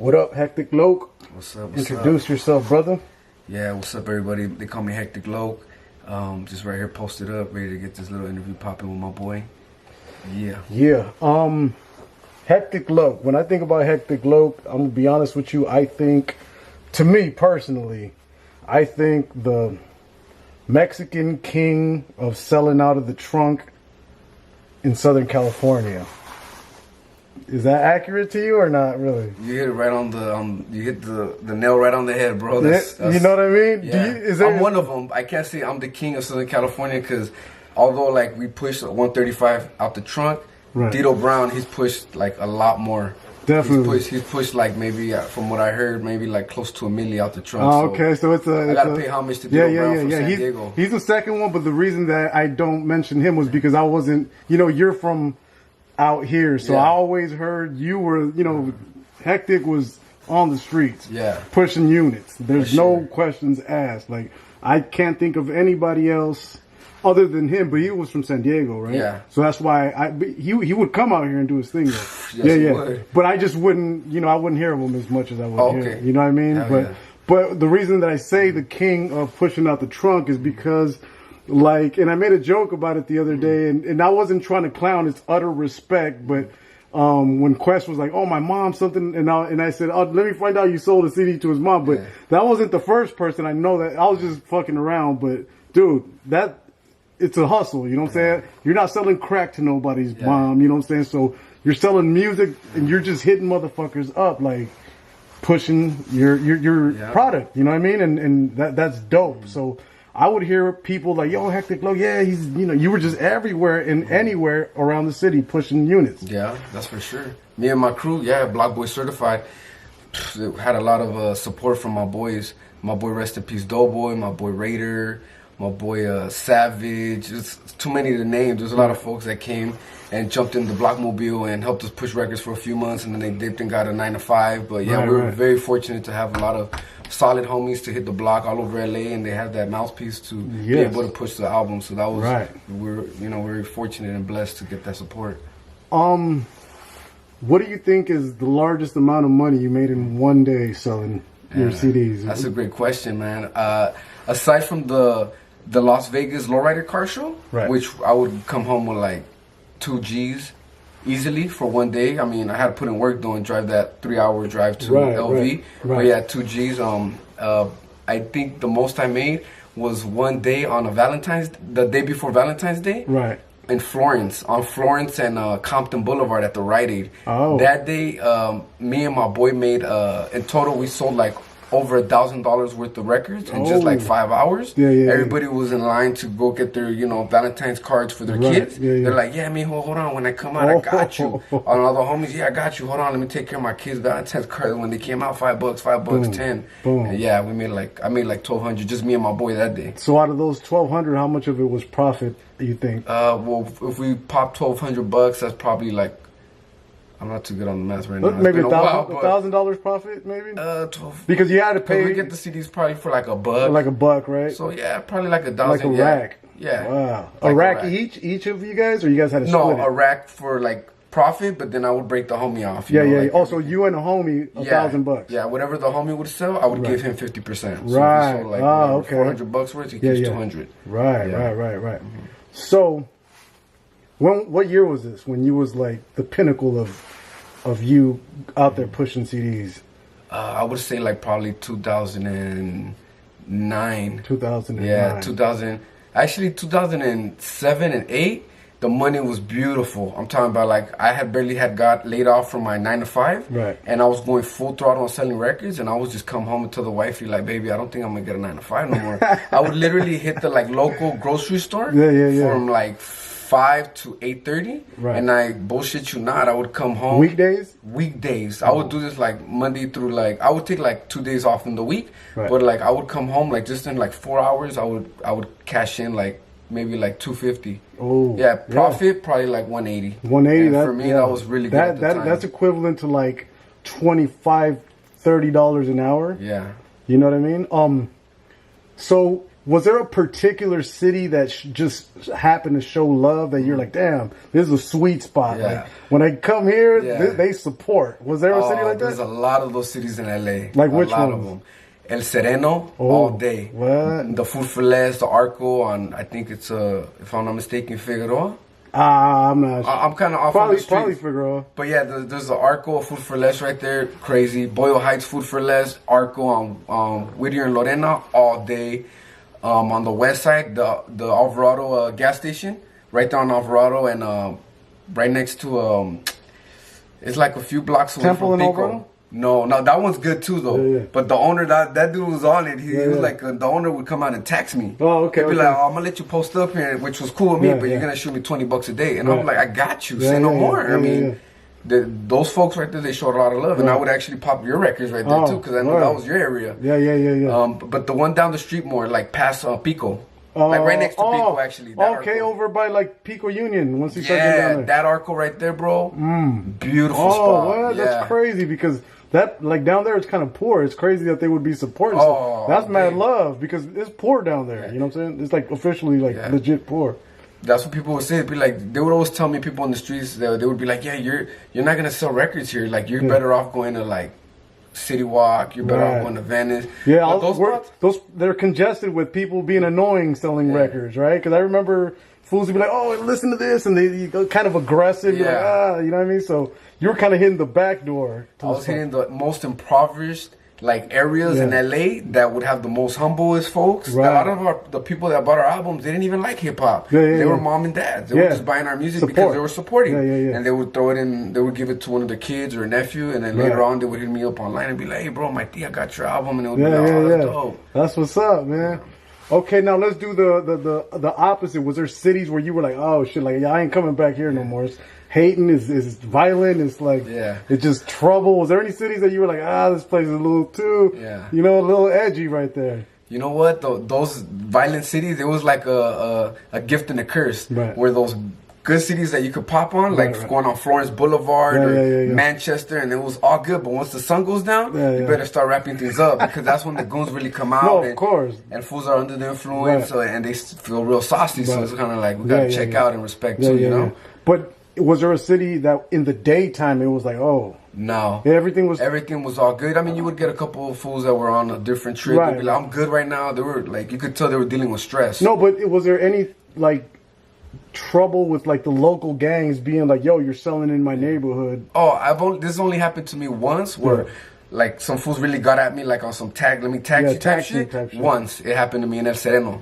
What up, Hectic Loke? What's up? Introduce yourself, brother. Yeah, what's up, everybody? They call me Hectic Loke. Just right here, posted up, ready to get this little interview popping with my boy. Yeah. Hectic Loke. When I think about Hectic Loke, I'm gonna be honest with you. I think, to me personally, I think the Mexican king of selling out of the trunk in Southern California. Is that accurate to you or not really? You hit it right on the you hit the nail right on the head, bro. That's, you know what I mean? Yeah. I'm one of them. I can't say I'm the king of Southern California because although like we pushed 135 out the trunk, right. Dito Brown, he's pushed like a lot more. Definitely. He's pushed like maybe from what I heard, maybe like close to $1 million out the trunk. Oh, okay, so it's a. I gotta pay homage to Dito Brown from San Diego. He's the second one, but the reason that I don't mention him was because I wasn't. You know, you're from out here, so I always heard you were. You know, Hectic was on the streets, pushing units. There's no questions asked. Like I can't think of anybody else other than him, but he was from San Diego, right? Yeah. So that's why he would come out here and do his thing. Would. But I just wouldn't, you know, I wouldn't hear of him as much as I would hear. You know what I mean? But the reason that I say the king of pushing out the trunk is because, like, and I made a joke about it the other day, and I wasn't trying to clown. It's utter respect, but when Quest was like, "Oh, my mom something," and I said, "Oh, let me find out you sold a CD to his mom," but that wasn't the first person I know that. I was just fucking around, but dude, it's a hustle, you know what I'm saying? You're not selling crack to nobody's mom, you know what I'm saying? So you're selling music and you're just hitting motherfuckers up, like pushing your product, you know what I mean? And that's dope. So I would hear people like, "Yo, Hectic Loke, yeah, he's, you know," you were just everywhere and anywhere around the city pushing units. Yeah, that's for sure. Me and my crew, Block Boy certified, had a lot of support from my boys. My boy, rest in peace, Doughboy, my boy Raider, my boy Savage. It's too many to name. There's a lot of folks that came and jumped in the Blockmobile and helped us push records for a few months, and then they dipped and got a 9 to 5. But we were very fortunate to have a lot of solid homies to hit the block all over LA, and they had that mouthpiece to be able to push the album. So that was we're very fortunate and blessed to get that support. What do you think is the largest amount of money you made in one day selling your CDs? That's a great question, man. Aside from the Las Vegas lowrider car show, which I would come home with like 2 G's easily for one day. I mean, I had to put in work doing drive that 3-hour drive to LV. But yeah, 2 G's. I think the most I made was one day on the day before Valentine's Day. In Florence, on Florence and Compton Boulevard at the Rite Aid. That day, me and my boy made, in total, we sold like over $1,000 worth of records in just like 5 hours. Everybody was in line to go get their, Valentine's cards for their kids. They're like, "Yeah, man, hold on. When I come out, I got you." On all the homies, "Yeah, I got you. Hold on, let me take care of my kids' Valentine's cards." When they came out, $5, 10. Boom. And I made like $1,200, just me and my boy that day. So out of those $1,200, how much of it was profit, you think? Well, if we pop $1,200, that's probably like, I'm not too good on the math right now. Maybe $1,000 profit, maybe? 12. Because you had to pay. We get the CDs probably for like $1. Like $1, right? So yeah, probably like $1,000. Like a rack. Yeah. Wow. Like a rack each of you guys, or you guys had to split it? No, a rack for like profit, but then I would break the homie off. Also, you and the homie, $1,000. Yeah, whatever the homie would sell, I would give him 50%. So right. If he sold like $400 worth, he keeps 200. Right. So, what year was this? When you was like the pinnacle of you out there pushing CDs? I would say like probably 2009. 2009. Yeah, 2007 and 8. The money was beautiful. I'm talking about like I barely got laid off from my 9 to 5, and I was going full throttle on selling records, and I would just come home and tell the wifey like, "Baby, I don't think I'm gonna get a 9 to 5 no more." I would literally hit the like local grocery store from like 5 to 8:30, and I bullshit you not, I would come home weekdays. I would do this like Monday through like I would take like 2 days off in the week, but like I would come home like just in like 4 hours. I would cash in like maybe like $250. Profit probably like $180. And for me, that was really good at the time. That's equivalent to like $25-30 an hour. Yeah, you know what I mean. So Was there a particular city that just happened to show love that you're like, damn, this is a sweet spot? Yeah. Like, when I come here, they support. Was there a city like that? There's a lot of those cities in LA. Like which one? A lot ones? of them. El Sereno, all day. What? The Food for Less, the Arco on, I think it's, if I'm not mistaken, Figueroa. I'm not sure. I'm kind of off on the street. Probably Figueroa. But yeah, there's the Arco, Food for Less right there. Crazy. Boyle Heights, Food for Less. Arco on Whittier and Lorena, all day. On the west side, the Alvarado gas station, right there on Alvarado, and right next to it's like a few blocks away Temple from in Pico. Alvarado? No, that one's good too though. Yeah. But the owner, that dude was on it. He was like, the owner would come out and tax me. Oh, okay. He'd be like, oh, I'm gonna let you post up here, which was cool with me, but you're gonna shoot me $20 a day, and I'm like, I got you. Say no more. I mean. Those folks right there, they showed a lot of love, and I would actually pop your records right there too, because I know that was your area. Yeah. But the one down the street more, like past Pico, like right next to Pico, actually. Okay, over by like Pico Union. Once you start down there, that Arco right there, bro. Beautiful spot. Well, that's crazy because that like down there it's kind of poor. It's crazy that they would be supporting. So that's mad love because it's poor down there. You know what I'm saying? It's like officially like legit poor. That's what people would say. It'd be like, they would always tell me, people on the streets, they would be like, yeah, you're not gonna sell records here. Like, you're better off going to like City Walk. You're better off going to Venice. Yeah, those they're congested with people being annoying selling records, right? Because I remember fools would be like, oh, listen to this, and they go kind of aggressive. You're like, you know what I mean? So you were kind of hitting the back door. I was hitting the most impoverished like areas in LA that would have the most humblest folks. A lot of the people that bought our albums, they didn't even like hip hop. They were mom and dads. They were just buying our music because they were supporting. And they would throw it in. They would give it to one of their kids or a nephew, and then later on they would hit me up online and be like, "Hey, bro, my tia got your album," and it would be like, "Oh, that's dope." That's what's up, man. Okay, now let's do the opposite. Was there cities where you were like, "Oh shit, like I ain't coming back here no more"? Hating is violent. It's like it's just trouble. Was there any cities that you were like, this place is a little too, you know, a little edgy right there? You know what? Those violent cities, it was like a gift and a curse. Where those good cities that you could pop on, like going on Florence Boulevard or Manchester, and it was all good. But once the sun goes down, you better start wrapping things up because that's when the goons really come out. No, of course. And fools are under the influence, and they feel real saucy. So it's kind of like we gotta check out and respect too, you know. But was there a city that in the daytime it was like, no, everything was all good? I mean, you would get a couple of fools that were on a different trip. They'd be like, I'm good right now. They were like, you could tell they were dealing with stress. No, but was there any like trouble with like the local gangs being like, yo, you're selling in my neighborhood? This only happened to me once where like some fools really got at me like on some let me tax you type shit. Once it happened to me in El Sereno.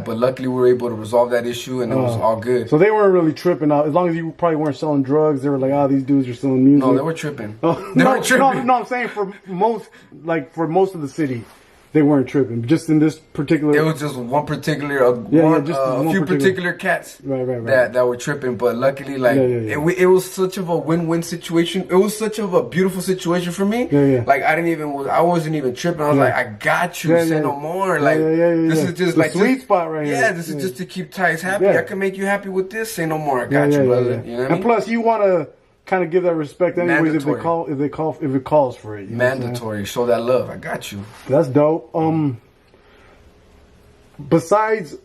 But luckily we were able to resolve that issue and it was all good. So they weren't really tripping out. As long as you probably weren't selling drugs, they were like, these dudes are selling music. No, they were tripping. No, I'm saying for most of the city, they weren't tripping. Just in this particular, it was just one particular, a few particular cats that were tripping. But luckily, like it was such of a win-win situation. It was such of a beautiful situation for me. Like I wasn't even tripping. I was like, I got you. Say no more. Like this is just like sweet spot right here. Yeah, this is just to keep ties happy. I can make you happy with this. Say no more. I got you, brother. You know what I mean? And plus, you want to kind of give that respect anyways if it calls for it. Mandatory. Show that love. I got you. That's dope. Besides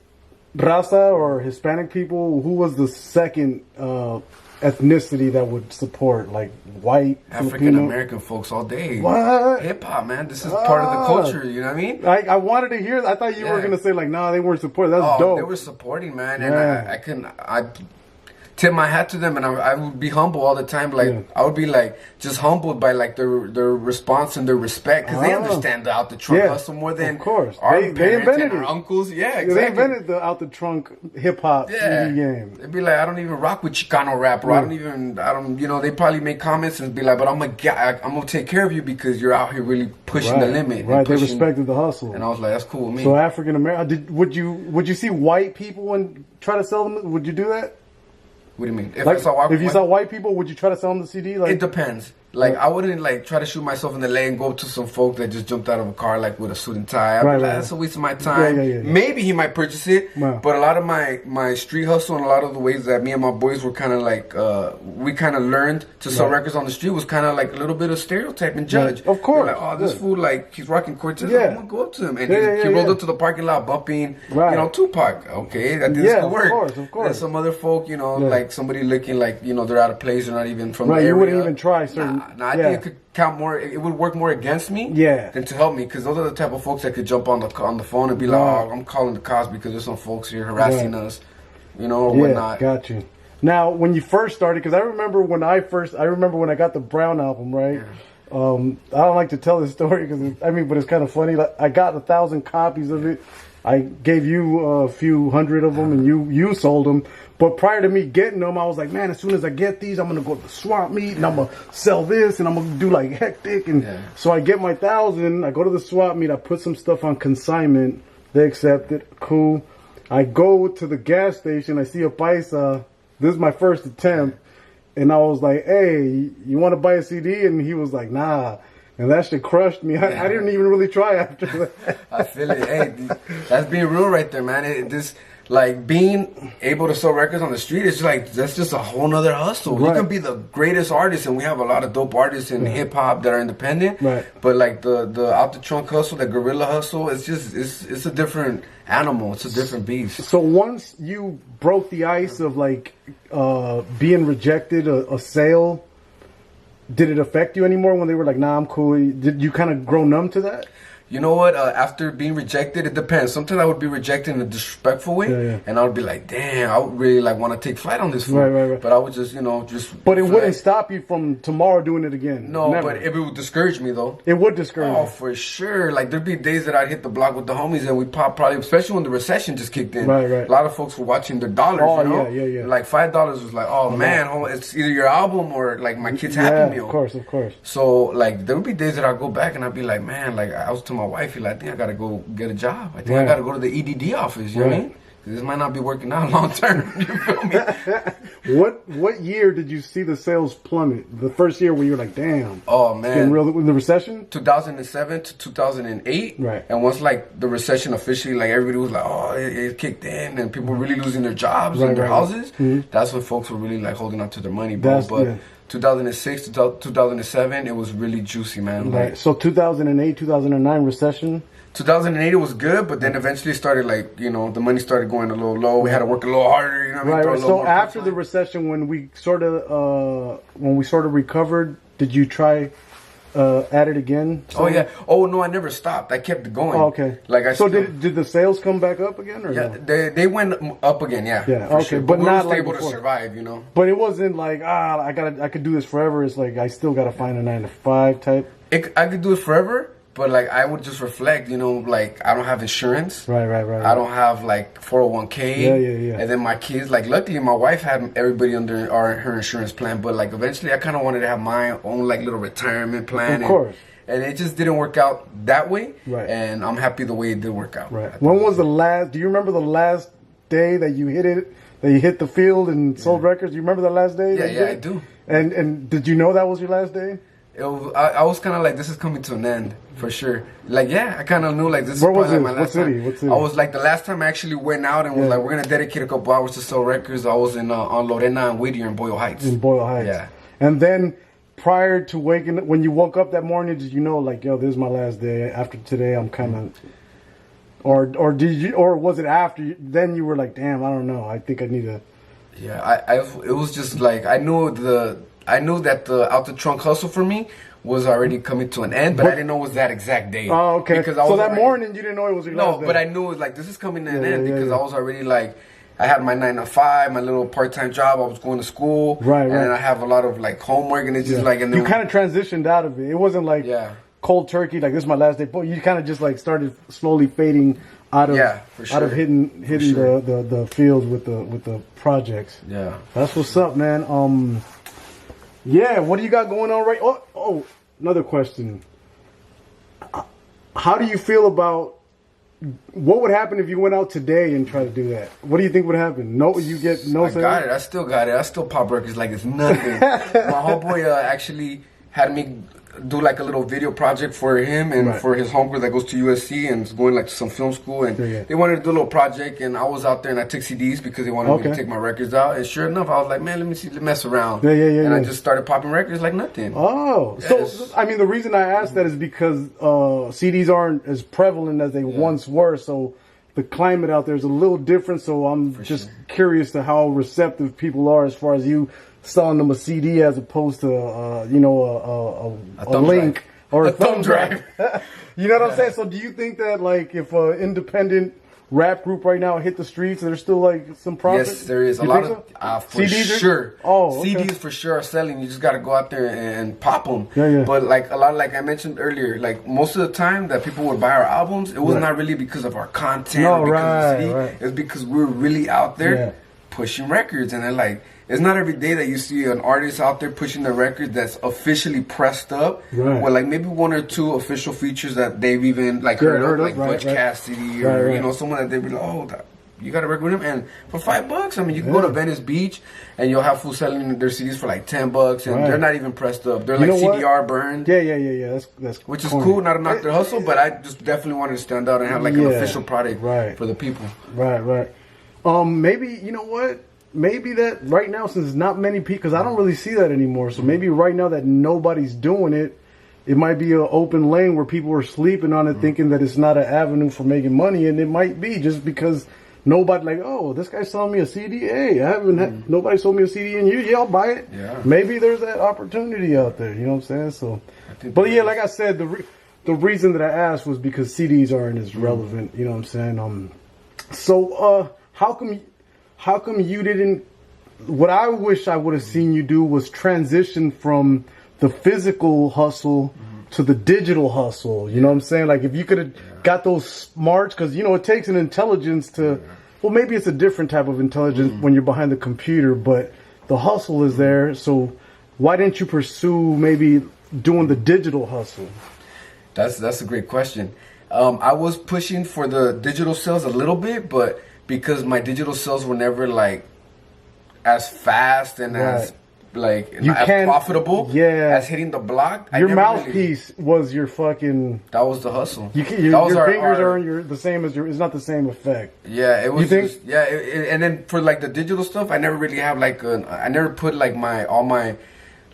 Raza or Hispanic people, who was the second ethnicity that would support, like white, African American folks all day? What? Hip hop, man. This is part of the culture. You know what I mean? I wanted to hear. I thought you were gonna say like, nah, they weren't supporting. That's dope. They were supporting, man, and I tip my hat to them, and I would be humble all the time. Like I would be like just humbled by like their response and their respect because they understand the out the trunk hustle more than our parents invented and our uncles. Yeah, exactly. They invented the out the trunk hip hop game. They'd be like, I don't even rock with Chicano rap, or I don't. You know, they probably make comments and be like, but I'm gonna take care of you because you're out here really pushing the limit. Right, they respected the hustle, and I was like, that's cool with me. So African American, would you see white people and try to sell them? Would you do that? What do you mean? If you saw white people, would you try to sell them the CD? Like, it depends. Like, I wouldn't, like, try to shoot myself in the leg and go up to some folk that just jumped out of a car, like, with a suit and tie. I'd be like, that's a waste of my time. Maybe he might purchase it, but a lot of my street hustle and a lot of the ways that me and my boys were kind of, like, we kind of learned to sell records on the street was kind of, like, a little bit of stereotype and judge. Of course. Like, oh, this fool, like, he's rocking Cortez. I'm going to go up to him. And he rolled up to the parking lot bumping, you know, Tupac. Okay, that didn't work. Of course. And some other folk, you know, like, somebody looking like, you know, they're out of place. They're not even from the area. You wouldn't even try certain... Nah, I think it could count more. It would work more against me than to help me, because those are the type of folks that could jump on the phone and be like, "Oh, I'm calling the cops because there's some folks here harassing us," you know, or whatnot. Got you. Now, when you first started, because I remember when I I got the Brown album, right? I don't like to tell this story but it's kind of funny. Like, I got 1,000 copies of it. I gave you a few hundred of them, and you sold them. But prior to me getting them, I was like, man, as soon as I get these, I'm going to go to the swap meet, and I'm going to sell this, and I'm going to do, like, hectic. And so I get my 1,000. I go to the swap meet. I put some stuff on consignment. They accept it. Cool. I go to the gas station. I see a paisa. This is my first attempt. And I was like, hey, you want to buy a CD? And he was like, nah. And that shit crushed me. I didn't even really try after that. I feel it. Hey, that's being real right there, man. Like, being able to sell records on the street is like, that's just a whole nother hustle. You can be the greatest artist, and we have a lot of dope artists in hip hop that are independent. But like the out the trunk hustle, the guerrilla hustle, it's a different animal. It's a different beast. So once you broke the ice of like being rejected, a sale, did it affect you anymore when they were like, nah, I'm cool? Did you kind of grow numb to that? You know what? After being rejected, it depends. Sometimes I would be rejected in a disrespectful way, and I would be like, "Damn, I would really like want to take flight on this fool." Right. But I would just, But it wouldn't stop you from tomorrow doing it again. No, but it would discourage me though. It would discourage you. Oh, for sure. Like, there'd be days that I'd hit the block with the homies and we pop probably, especially when the recession just kicked in. Right. A lot of folks were watching their dollars. Oh, you know? Yeah. Like $5 was like, oh man, it's either your album or like my kid's Happy Meal. Of course. So like, there would be days that I'd go back and I'd be like, man, like I was to my wife, like, I think I gotta go get a job. I think I gotta go to the EDD office. You know what I mean? This might not be working out long term. You feel me? What year did you see the sales plummet? The first year where you're like, damn. Oh man. The recession? 2007 to 2008. Right. And once like the recession officially, like everybody was like, oh, it kicked in, and people were really losing their jobs and their houses. That's when folks were really like holding on to their money, bro. But 2006 to 2007, it was really juicy, man. Right. Like, so 2008, 2009 recession. 2008 it was good, but then eventually it started like, the money started going a little low. We had to work a little harder, you know what I mean? Right. So after the recession, when we sort of recovered, did you try at it again? Oh yeah. Oh no, I never stopped. I kept going. Oh, okay. Did the sales come back up again? Or no? they went up again. Yeah. Okay, sure. but we not were like able before. to survive. But it wasn't like I could do this forever. It's like I still gotta find a 9-to-5 type. I could do it forever. But like, I would just reflect, like I don't have insurance. Right. I don't have like 401k. Yeah. And then my kids, like luckily my wife had everybody under her insurance plan. But like eventually I kind of wanted to have my own like little retirement plan. Of course. And it just didn't work out that way. Right. And I'm happy the way it did work out. Right. When was do you remember the last day that you hit it? That you hit the field and sold records? You remember the last day? Yeah, I do. And did you know that was your last day? I was kind of like, this is coming to an end for sure. Like, I kind of knew like this. Where was it? Like my last time. What city? I was like the last time I actually went out and was like, we're gonna dedicate a couple hours to sell records. I was in on Lorena and Whittier in Boyle Heights. Yeah. And then prior to when you woke up that morning, did you know like, yo, this is my last day? After today, I'm kind of. Or was it after? Then you were like, damn, I don't know. I think I need to. Yeah, it was just like I knew that the out the trunk hustle for me was already coming to an end, but I didn't know it was that exact day. Oh, okay. Because morning you didn't know it was your last day. No, but I knew it was like, this is coming to an end because I was already like, I had my 9-to-5, my little part-time job. I was going to school, right. And I have a lot of like homework, and it's just like, and then you kind of transitioned out of it. It wasn't like cold turkey, like this is my last day. But you kind of just like started slowly fading out of out of hitting the field with the projects. Yeah, that's what's up, man. Yeah, what do you got going on right? Oh, another question. How do you feel about what would happen if you went out today and tried to do that? What do you think would happen? You get no. I got it. I still got it. I still pop records like it's nothing. My homeboy actually had me do like a little video project for him and for his homegirl that goes to USC and is going like to some film school, and they wanted to do a little project, and I was out there and I took CDs because they wanted me to take my records out, and sure enough I was like, man, let me see, let me mess around, and I just started popping records like nothing. So I mean, the reason I asked that is because CDs aren't as prevalent as they once were, so the climate out there is a little different, so I'm just curious to how receptive people are as far as you selling them a CD as opposed to a link or a thumb drive. You know what I'm saying? So do you think that like if an independent rap group right now hit the streets, there's still like some profit? Yes, there is a lot of for CDs sure. CDs for sure are selling. You just got to go out there and pop them. But like a lot, like I mentioned earlier, like most of the time that people would buy our albums, it was not really because of our content or because of the CD. It's because we were really out there pushing records, and they're like, it's not every day that you see an artist out there pushing the record that's officially pressed up with like maybe one or two official features that they've even like heard of, like Butch Cassidy or you know, someone that they'd be like, oh, you got to record with him, and for $5, I mean, you can go to Venice Beach and you'll have fools selling their CDs for like $10, and they're not even pressed up. They're like CDR burned. That's which is cool, not to knock their hustle, but I just definitely wanted to stand out and have like an official product for the people. Maybe, you know what? Maybe that right now, since not many people, because I don't really see that anymore. So maybe right now that nobody's doing it, it might be an open lane where people are sleeping on it, thinking that it's not an avenue for making money, and it might be just because nobody like, oh, this guy's selling me a CD. Hey, I haven't had, nobody sold me a CD in years. Yeah, I'll buy it. Maybe there's that opportunity out there. You know what I'm saying? So, but yeah, like I said, the reason that I asked was because CDs aren't as relevant. You know what I'm saying? So how come you didn't? What I wish I would have seen you do was transition from the physical hustle to the digital hustle. You know what I'm saying? Like if you could have got those smarts, because you know it takes an intelligence to. Well, maybe it's a different type of intelligence when you're behind the computer, but the hustle is there. So why didn't you pursue maybe doing the digital hustle? That's a great question. I was pushing for the digital sales a little bit, but because my digital sales were never like as fast and as like as profitable as hitting the block. Your mouthpiece was your fucking. That was the hustle. Your fingers aren't the same as it's not the same effect. Yeah, it was. You think? And then for like the digital stuff, I never really have like I never put like all my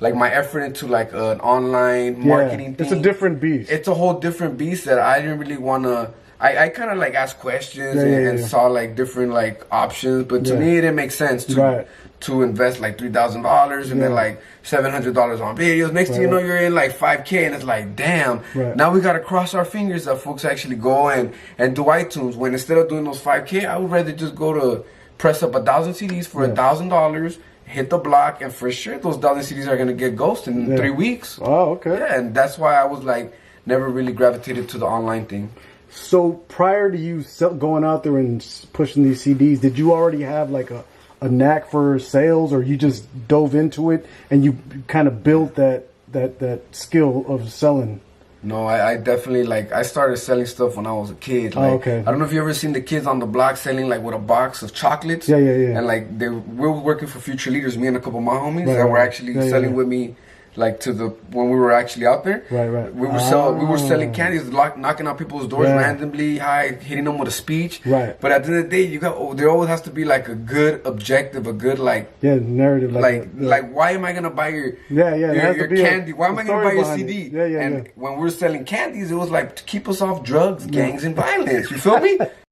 effort into like an online marketing thing. It's a different beast. It's a whole different beast that I didn't really want to. I kind of like asked questions and saw like different like options, but to me it didn't make sense to invest like $3,000 and then like $700 on videos. Next thing you know, you're in like $5K, and it's like, damn. Now we gotta cross our fingers that folks actually go and do iTunes. When instead of doing those $5K, I would rather just go to press up 1,000 CDs for $1,000. Hit the block, and for sure those 1,000 CDs are gonna get ghosted in 3 weeks. Oh, okay. Yeah, and that's why I was like never really gravitated to the online thing. So prior to you going out there and pushing these CDs, did you already have like a knack for sales, or you just dove into it and you kind of built that skill of selling? No, I definitely like I started selling stuff when I was a kid. Like, I don't know if you ever seen the kids on the block selling like with a box of chocolates. And like we were working for Future Leaders, me and a couple of my homies that were actually selling with me. Like when we were actually out there, we were selling candies, knocking on people's doors randomly, hitting them with a speech. But at the end of the day, there always has to be like a good objective, a good narrative. Like why am I gonna buy your candy? Why am I gonna buy your CD? And when we were selling candies, it was like to keep us off drugs, gangs, and violence. You feel me?